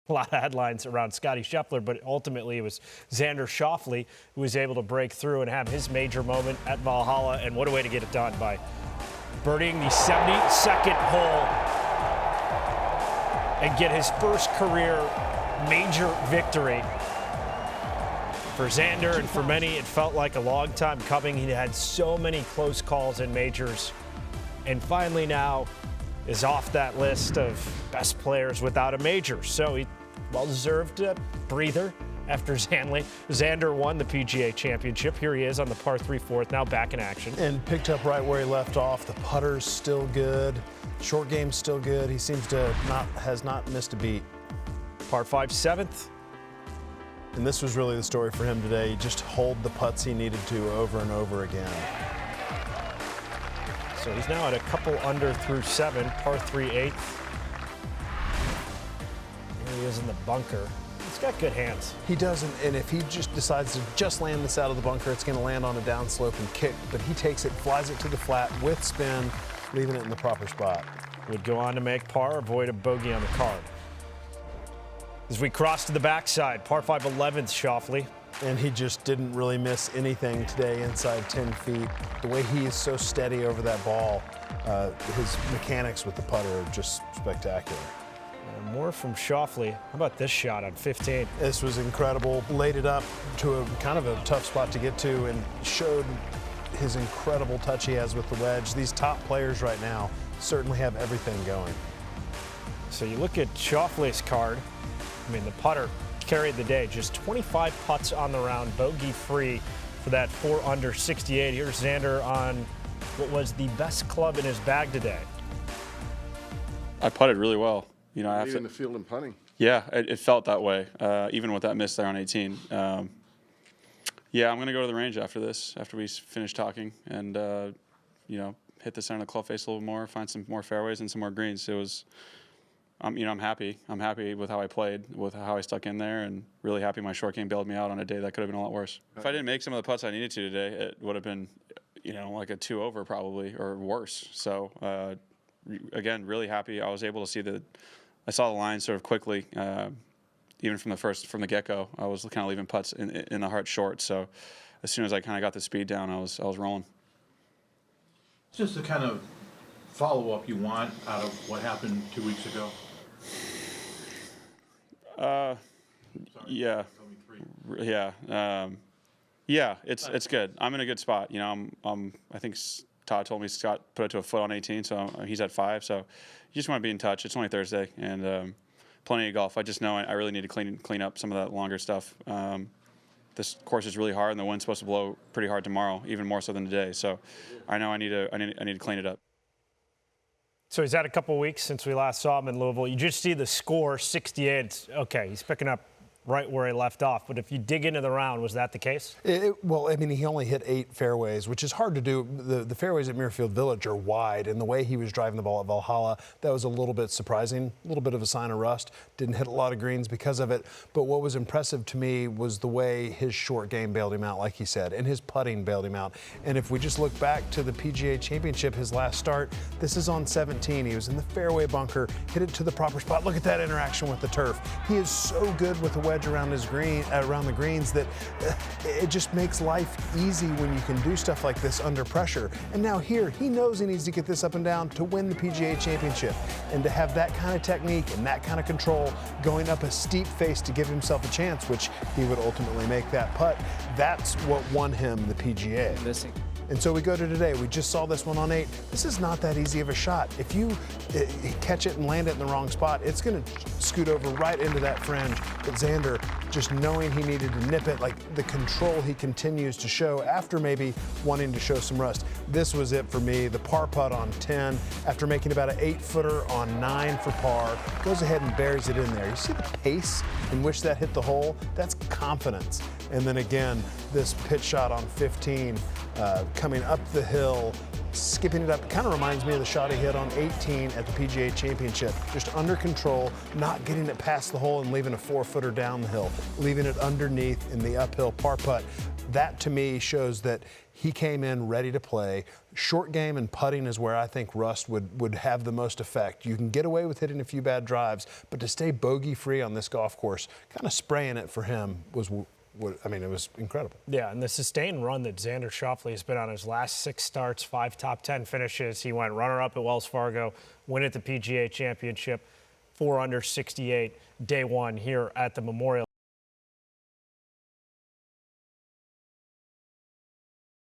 a lot of headlines around Scottie Scheffele, but ultimately it was Xander Schauffele who was able to break through and have his major moment at Valhalla. And what a way to get it done by birdieing the 72nd hole and get his first career major victory. For Xander and for many, it felt like a long time coming. He had so many close calls in majors, and finally now is off that list of best players without a major. So he well-deserved breather after Xander won the PGA Championship. Here he is on the par 3 fourth, now back in action. And picked up right where he left off. The putter's still good. Short game's still good. He seems to has not missed a beat. Par 5 seventh. And this was really the story for him today. He just hold the putts he needed to over and over again. So he's now at a couple under through 7, par 3 eighth. Here he is in the bunker. He's got good hands. He doesn't, and if he just decides to just land this out of the bunker, it's going to land on a downslope and kick. But he takes it, flies it to the flat with spin, leaving it in the proper spot. Would go on to make par, avoid a bogey on the card. As we cross to the backside, par 5 11th, Schauffele. And he just didn't really miss anything today inside 10 feet. The way he is so steady over that ball, his mechanics with the putter are just spectacular. And more from Schauffele. How about this shot on 15? This was incredible. Laid it up to a kind of a tough spot to get to and showed his incredible touch he has with the wedge. These top players right now certainly have everything going. So you look at Schauffele's card. I mean, the putter carried the day. Just 25 putts on the round, bogey-free for that 4 under 68. Here's Xander on what was the best club in his bag today. I putted really well. You know, in the field and putting. Yeah, it felt that way, even with that miss there on 18. Yeah, I'm going to go to the range after this, after we finish talking, and, you know, hit the center of the club face a little more, find some more fairways and some more greens. It was, you know, I'm happy. I'm happy with how I played, with how I stuck in there, and really happy my short game bailed me out on a day that could have been a lot worse. If I didn't make some of the putts I needed to today, it would have been, you know, like a 2 over probably, or worse. So, again, really happy. I was able to see I saw the line sort of quickly, even from the get-go. I was kind of leaving putts in the heart short. So as soon as I kind of got the speed down, I was rolling. Just the kind of follow-up you want out of what happened 2 weeks ago? Yeah. Yeah. Yeah, it's good. I'm in a good spot. You know, I think Todd told me Scott put it to a foot on 18, so he's at 5. So you just want to be in touch. It's only Thursday, and plenty of golf. I just know I really need to clean up some of that longer stuff. This course is really hard, and the wind's supposed to blow pretty hard tomorrow, even more so than today. So I know I need to clean it up. So he's had a couple weeks since we last saw him in Louisville. You just see the score, 68. It's, okay, he's picking up right where he left off. But if you dig into the round, was that the case? Well, I mean, he only hit 8 fairways, which is hard to do. The fairways at Muirfield Village are wide, and the way he was driving the ball at Valhalla, that was a little bit surprising, a little bit of a sign of rust. Didn't hit a lot of greens because of it. But what was impressive to me was the way his short game bailed him out, like he said, and his putting bailed him out. And if we just look back to the PGA Championship, his last start, this is on 17. He was in the fairway bunker, hit it to the proper spot. Look at that interaction with the turf. He is so good with the wedge around his around the greens that it just makes life easy when you can do stuff like this under pressure. And now here, he knows he needs to get this up and down to win the PGA Championship. And to have that kind of technique and that kind of control going up a steep face to give himself a chance, which he would ultimately make that putt, that's what won him the PGA. And so we go to today. We just saw this one on 8. This is not that easy of a shot. If you catch it and land it in the wrong spot, it's going to scoot over right into that fringe. But Xander, just knowing he needed to nip it, like the control he continues to show after maybe wanting to show some rust. This was it for me. The par putt on 10, after making about an 8-footer on 9 for par, goes ahead and buries it in there. You see the pace in which that hit the hole? That's confidence. And then again, this pitch shot on 15, coming up the hill, skipping it up. Kind of reminds me of the shot he hit on 18 at the PGA Championship. Just under control, not getting it past the hole and leaving a 4-footer down the hill, leaving it underneath in the uphill par putt. That to me shows that he came in ready to play. Short game and putting is where I think Rust would have the most effect. You can get away with hitting a few bad drives, but to stay bogey free on this golf course, kind of spraying it for him was, I mean, it was incredible. Yeah, and the sustained run that Xander Schauffele has been on his last 6 starts, 5 top 10 finishes. He went runner-up at Wells Fargo, win at the PGA Championship, 4 under 68, day one here at the Memorial.